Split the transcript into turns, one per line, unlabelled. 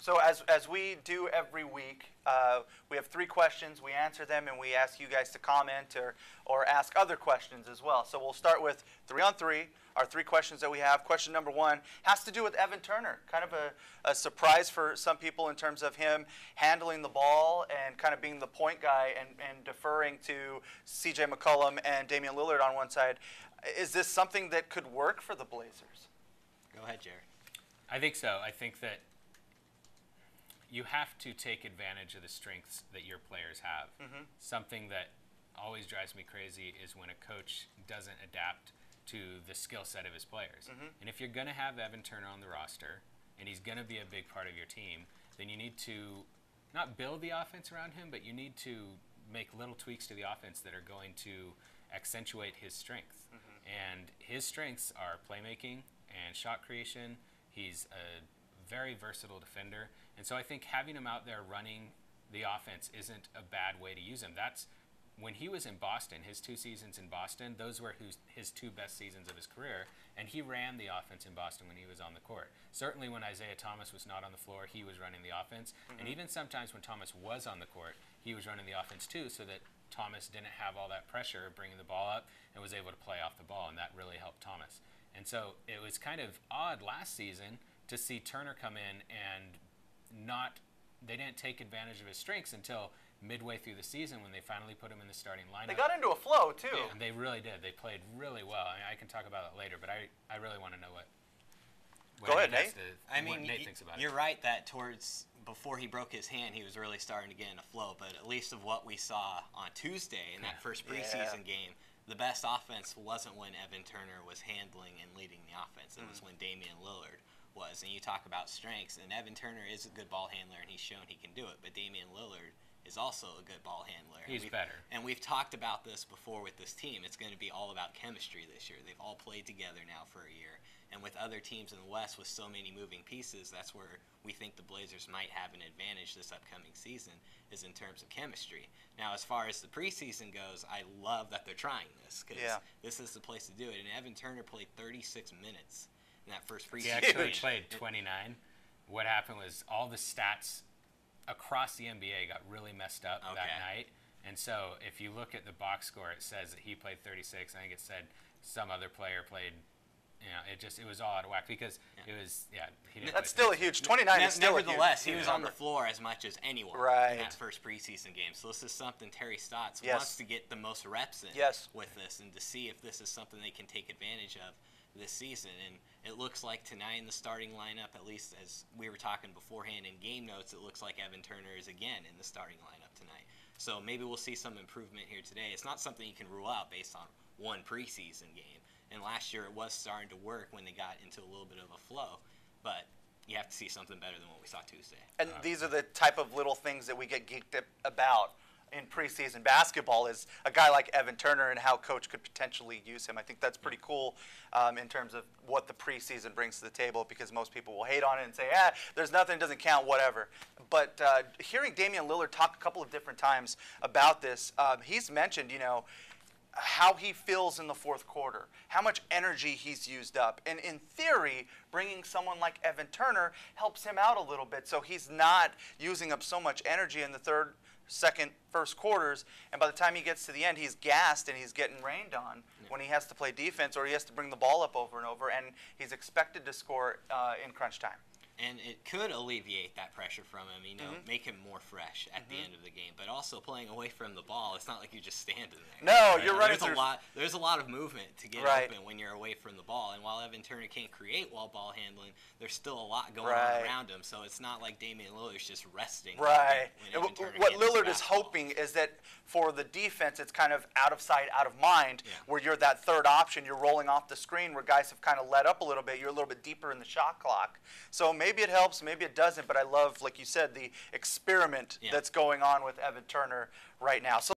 So as we do every week, we have 3 questions. We answer them, and we ask you guys to comment or ask other questions as well. So we'll start with 3-on-3, our 3 questions that we have. Question number 1 has to do with Evan Turner. Kind of a surprise for some people in terms of him handling the ball and kind of being the point guy and deferring to C.J. McCollum and Damian Lillard on one side. Is this something that could work for the Blazers?
Go ahead, Jared.
I think so. I think that you have to take advantage of the strengths that your players have. Something that always drives me crazy is when a coach doesn't adapt to the skill set of his players. And if you're going to have Evan Turner on the roster, and he's going to be a big part of your team, then you need to not build the offense around him, but you need to make little tweaks to the offense that are going to accentuate his strengths. And his strengths are playmaking and shot creation. He's a very versatile defender. And so I think having him out there running the offense isn't a bad way to use him. That's when he was in Boston, his 2 seasons in Boston, those were his 2 best seasons of his career, and he ran the offense in Boston when he was on the court. Certainly when Isaiah Thomas was not on the floor, he was running the offense. And even sometimes when Thomas was on the court, he was running the offense too, so that Thomas didn't have all that pressure of bringing the ball up and was able to play off the ball, and that really helped Thomas. And so it was kind of odd last season to see Turner come in and they didn't take advantage of his strengths until midway through the season when they finally put him in the starting lineup.
They got into a flow, too.
Yeah, and they really did. They played really well. I mean, I can talk about it later, but I really want to know what
Go ahead, Nate.
What Nate thinks about it.
You're right that before he broke his hand, he was really starting to get in a flow, but at least of what we saw on Tuesday in that first preseason game, the best offense wasn't when Evan Turner was handling and leading the offense. It was when Damian Lillard was. And you talk about strengths, and Evan Turner is a good ball handler, and he's shown he can do it, but Damian Lillard is also a good ball handler.
He's better.
And we've talked about this before with this team. It's going to be all about chemistry this year. They've all played together now for a year. And with other teams in the West with so many moving pieces, that's where we think the Blazers might have an advantage this upcoming season, is in terms of chemistry. Now, as far as the preseason goes, I love that they're trying this, because this is the place to do it. And Evan Turner played 36 minutes in that first preseason.
He actually played 29. What happened was all the stats across the NBA got really messed up that night. And so if you look at the box score, it says that he played 36. I think it said some other player played, it was all out of whack because it was, he didn't.
That's still a huge, 29 is still
nevertheless, he was on the floor as much as anyone in that first preseason game. So this is something Terry Stotts wants to get the most reps in with this, and to see if this is something they can take advantage of this season. And it looks like tonight in the starting lineup, at least as we were talking beforehand in game notes, it looks like Evan Turner is again in the starting lineup tonight. So maybe we'll see some improvement here today. It's not something you can rule out based on one preseason game. And last year it was starting to work when they got into a little bit of a flow. But you have to see something better than what we saw Tuesday.
And these are the type of little things that we get geeked about in preseason basketball, is a guy like Evan Turner and how coach could potentially use him. I think that's pretty cool in terms of what the preseason brings to the table, because most people will hate on it and say, there's nothing, it doesn't count, whatever. But hearing Damian Lillard talk a couple of different times about this, he's mentioned, how he feels in the fourth quarter, how much energy he's used up. And in theory, bringing someone like Evan Turner helps him out a little bit, so he's not using up so much energy in the third, second, first quarters, and by the time he gets to the end, he's gassed and he's getting rained on when he has to play defense or he has to bring the ball up over and over, and he's expected to score in crunch time.
And it could alleviate that pressure from him, make him more fresh at the end of the game. But also playing away from the ball, it's not like you're just standing there.
No, you're running
through. There's a lot of movement to get open when you're away from the ball. And while Evan Turner can't create while ball handling, there's still a lot going on around him. So it's not like Damian Lillard's just resting.
Right. And what Lillard is hoping is that for the defense, it's kind of out of sight, out of mind, where you're that third option. You're rolling off the screen where guys have kind of let up a little bit. You're a little bit deeper in the shot clock. So maybe it helps, maybe it doesn't, but I love, like you said, the experiment that's going on with Evan Turner right now. So